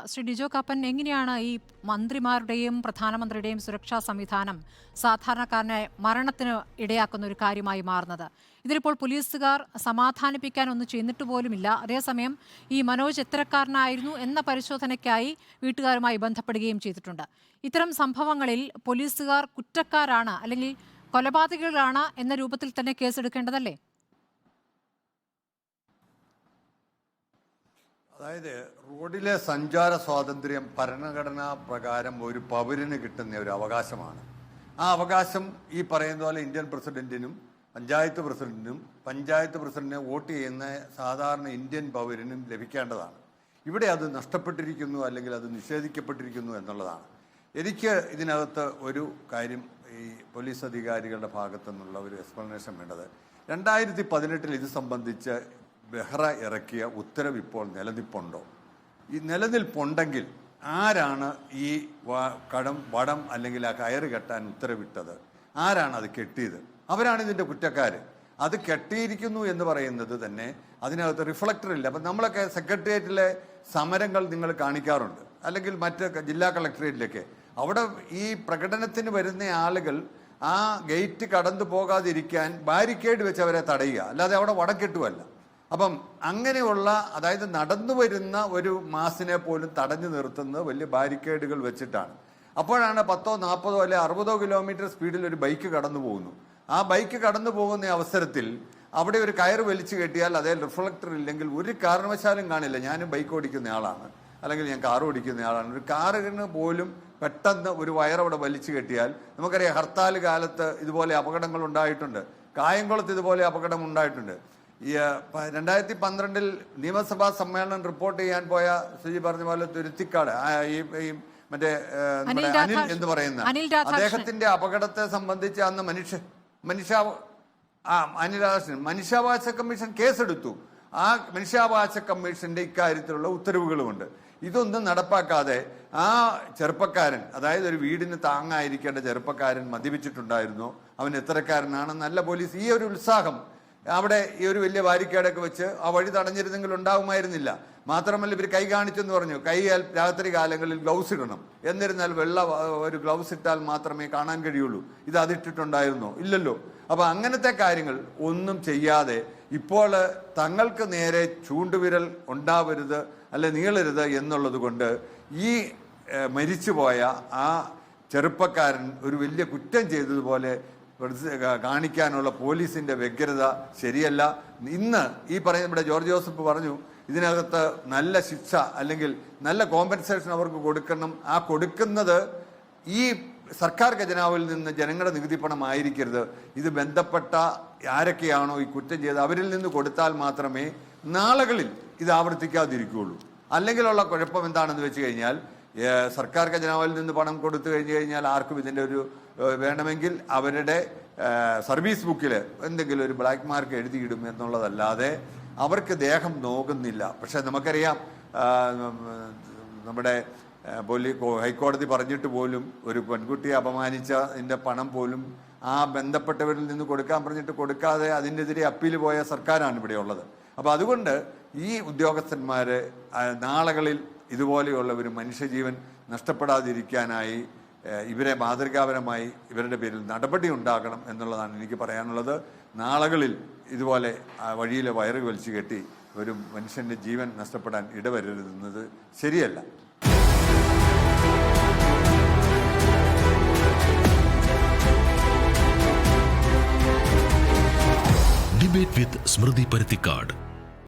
ശ്രീ ഡിജോ കാപ്പൻ, എങ്ങനെയാണ് ഈ മന്ത്രിമാരുടെയും പ്രധാനമന്ത്രിയുടെയും സുരക്ഷാ സംവിധാനം സാധാരണക്കാരനെ മരണത്തിന് ഇടയാക്കുന്ന ഒരു കാര്യമായി മാറുന്നത്? ഇതിലിപ്പോൾ പോലീസുകാർ സമാധാനിപ്പിക്കാനൊന്നും ചെയ്തിട്ട് പോലുമില്ല. അതേസമയം ഈ മനോജ് എത്തരക്കാരനായിരുന്നു എന്ന പരിശോധനയ്ക്കായി വീട്ടുകാരുമായി ബന്ധപ്പെടുകയും ചെയ്തിട്ടുണ്ട്. ഇത്തരം സംഭവങ്ങളിൽ പോലീസുകാർ കുറ്റക്കാരാണ് അല്ലെങ്കിൽ കൊലപാതകികളാണ് എന്ന രൂപത്തിൽ തന്നെ കേസെടുക്കേണ്ടതല്ലേ? അതായത് റോഡിലെ സഞ്ചാര സ്വാതന്ത്ര്യം ഭരണഘടനാ പ്രകാരം ഒരു പൗരന് കിട്ടുന്ന ഒരു അവകാശമാണ്. ആ അവകാശം ഈ പറയുന്ന പോലെ ഇന്ത്യൻ പ്രസിഡന്റിനും പഞ്ചായത്ത് പ്രസിഡന്റിനെ വോട്ട് ചെയ്യുന്ന സാധാരണ ഇന്ത്യൻ പൗരനും ലഭിക്കേണ്ടതാണ്. ഇവിടെ അത് നഷ്ടപ്പെട്ടിരിക്കുന്നു അല്ലെങ്കിൽ അത് നിഷേധിക്കപ്പെട്ടിരിക്കുന്നു എന്നുള്ളതാണ്. എനിക്ക് ഇതിനകത്ത് ഒരു കാര്യം ഈ പോലീസ് അധികാരികളുടെ ഭാഗത്തു നിന്നുള്ള ഒരു എക്സ്പ്ലനേഷൻ വേണ്ടത്. 2018 ഇത് സംബന്ധിച്ച് ബെഹ്റ ഇറക്കിയ ഉത്തരവ് ഇപ്പോൾ നിലനിൽപ്പുണ്ടോ? ഈ നിലനിൽപ്പുണ്ടെങ്കിൽ ആരാണ് ഈ വടം അല്ലെങ്കിൽ ആ കയറ് കെട്ടാൻ ഉത്തരവിട്ടത്? ആരാണ് അത് കെട്ടിയത്? അവരാണ് ഇതിൻ്റെ കുറ്റക്കാർ. അത് കെട്ടിയിരിക്കുന്നു എന്ന് പറയുന്നത് തന്നെ അതിനകത്ത് റിഫ്ലക്ടർ ഇല്ല. അപ്പം നമ്മളൊക്കെ സെക്രട്ടേറിയറ്റിലെ സമരങ്ങൾ നിങ്ങൾ കാണിക്കാറുണ്ട്, അല്ലെങ്കിൽ മറ്റ് ജില്ലാ കളക്ടറേറ്റിലൊക്കെ. അവിടെ ഈ പ്രകടനത്തിന് വരുന്ന ആളുകൾ ആ ഗേറ്റ് കടന്നു പോകാതിരിക്കാൻ ബാരിക്കേഡ് വെച്ച് അവരെ തടയുക, അല്ലാതെ അവിടെ വടക്കെട്ടുമല്ല. അപ്പം അങ്ങനെയുള്ള, അതായത് നടന്നു വരുന്ന ഒരു മാസിനെ പോലും തടഞ്ഞു നിർത്തുന്നത് വലിയ ബാരിക്കേഡുകൾ വെച്ചിട്ടാണ്. അപ്പോഴാണ് 10, 40 അല്ലെ 60 കിലോമീറ്റർ സ്പീഡിൽ ഒരു ബൈക്ക് കടന്നു പോകുന്നു. ആ ബൈക്ക് കടന്നു പോകുന്ന അവസരത്തിൽ അവിടെ ഒരു കയറ് വലിച്ചു കെട്ടിയാൽ അതേ റിഫ്ലക്ടർ ഇല്ലെങ്കിൽ ഒരു കാരണവശാലും കാണില്ല. ഞാനും ബൈക്ക് ഓടിക്കുന്ന ആളാണ്, അല്ലെങ്കിൽ ഞാൻ കാർ ഓടിക്കുന്ന ആളാണ്. ഒരു കാറിന് പോലും പെട്ടെന്ന് ഒരു വയറവിടെ വലിച്ചു കെട്ടിയാൽ, നമുക്കറിയാം ഹർത്താൽ കാലത്ത് ഇതുപോലെ അപകടങ്ങൾ ഉണ്ടായിട്ടുണ്ട്. കായംകുളത്ത് ഇതുപോലെ അപകടം ഉണ്ടായിട്ടുണ്ട്. ഈ 2012 നിയമസഭാ സമ്മേളനം റിപ്പോർട്ട് ചെയ്യാൻ പോയ സുജി പറഞ്ഞ പോലെ തുരുത്തിക്കാട് ഈ മറ്റേ അനിൽ എന്ന് പറയുന്ന അദ്ദേഹത്തിന്റെ അപകടത്തെ സംബന്ധിച്ച് അന്ന് മനുഷ്യാവകാശ കമ്മീഷൻ കേസെടുത്തു. ആ മനുഷ്യാവകാശ കമ്മീഷന്റെ ഇക്കാര്യത്തിലുള്ള ഉത്തരവുകളുമുണ്ട്. ഇതൊന്നും നടപ്പാക്കാതെ ആ ചെറുപ്പക്കാരൻ, അതായത് ഒരു വീടിന് താങ്ങായിരിക്കേണ്ട ചെറുപ്പക്കാരൻ മദ്യപിച്ചിട്ടുണ്ടായിരുന്നു. അവൻ എത്രക്കാരനാണ്? നല്ല പോലീസ് ഈ ഒരു ഉത്സാഹം അവിടെ ഈ ഒരു വലിയ ബാരിക്കേഡൊക്കെ വെച്ച് ആ വഴി തടഞ്ഞിരുന്നെങ്കിൽ ഉണ്ടാവുമായിരുന്നില്ല. മാത്രമല്ല, ഇവർ കൈ കാണിച്ചെന്ന് പറഞ്ഞു. കൈയാൽ രാത്രി കാലങ്ങളിൽ ഗ്ലൗസ് ഇടണം. എന്നിരുന്നാൽ ഒരു ഗ്ലൗസ് ഇട്ടാൽ മാത്രമേ കാണാൻ കഴിയുള്ളൂ. ഇത് അതിട്ടിട്ടുണ്ടായിരുന്നോ? ഇല്ലല്ലോ. അപ്പൊ അങ്ങനത്തെ കാര്യങ്ങൾ ഒന്നും ചെയ്യാതെ ഇപ്പോൾ തങ്ങൾക്ക് നേരെ ചൂണ്ടുവിരൽ ഉണ്ടാവരുത്, അല്ലെ നീളരുത് എന്നുള്ളത് കൊണ്ട് ഈ മരിച്ചുപോയ ആ ചെറുപ്പക്കാരൻ ഒരു വലിയ കുറ്റം ചെയ്തതുപോലെ കാണിക്കാനുള്ള പോലീസിന്റെ വ്യഗ്രത ശരിയല്ല. ഇന്ന് ഈ പറയുന്ന നമ്മുടെ ജോർജ് ജോസഫ് പറഞ്ഞു, ഇതിനകത്ത് നല്ല ശിക്ഷ അല്ലെങ്കിൽ നല്ല കോമ്പൻസേഷൻ അവർക്ക് കൊടുക്കണം. ആ കൊടുക്കുന്നത് ഈ സർക്കാർ ഖജനാവിൽ നിന്ന് ജനങ്ങളുടെ നികുതി പണം ആയിരിക്കരുത്. ഇത് ബന്ധപ്പെട്ട ആരൊക്കെയാണോ ഈ കുറ്റം ചെയ്ത് അവരിൽ നിന്ന് കൊടുത്താൽ മാത്രമേ നാളുകളിൽ ഇത് ആവർത്തിക്കാതിരിക്കുകയുള്ളൂ. അല്ലെങ്കിലുള്ള കുഴപ്പം എന്താണെന്ന് വെച്ച് കഴിഞ്ഞാൽ, സർക്കാർ ഖജനാവിൽ നിന്ന് പണം കൊടുത്തു കഴിഞ്ഞാൽ ആർക്കും ഇതിൻ്റെ ഒരു വേണമെങ്കിൽ അവരുടെ സർവീസ് ബുക്കിൽ എന്തെങ്കിലും ഒരു ബ്ലാക്ക് മാർക്ക് എഴുതിയിടും എന്നുള്ളതല്ലാതെ അവർക്ക് ദേഹം നോക്കുന്നില്ല. പക്ഷെ നമുക്കറിയാം, നമ്മുടെ ഹൈക്കോടതി പറഞ്ഞിട്ട് പോലും ഒരു പെൺകുട്ടിയെ അപമാനിച്ചതിൻ്റെ പണം പോലും ആ ബന്ധപ്പെട്ടവരിൽ നിന്ന് കൊടുക്കാൻ പറഞ്ഞിട്ട് കൊടുക്കാതെ അതിനെതിരെ അപ്പീൽ പോയ സർക്കാരാണ് ഇവിടെ ഉള്ളത്. അപ്പോൾ അതുകൊണ്ട് ഈ ഉദ്യോഗസ്ഥന്മാർ നാളുകളിൽ ഇതുപോലെയുള്ള ഒരു മനുഷ്യജീവൻ നഷ്ടപ്പെടാതിരിക്കാനായി ഇവരെ മാതൃകാപരമായി ഇവരുടെ പേരിൽ നടപടി ഉണ്ടാകണം എന്നുള്ളതാണ് എനിക്ക് പറയാനുള്ളത്. നാളുകളിൽ ഇതുപോലെ വഴിയിലെ വയറ് വലിച്ചു കെട്ടി ഒരു മനുഷ്യൻ്റെ ജീവൻ നഷ്ടപ്പെടാൻ ഇടവരരുതെന്നത് ശരിയല്ല. ഡിബേറ്റ് വിത്ത് സ്മൃതി പരുത്തിക്കാട്.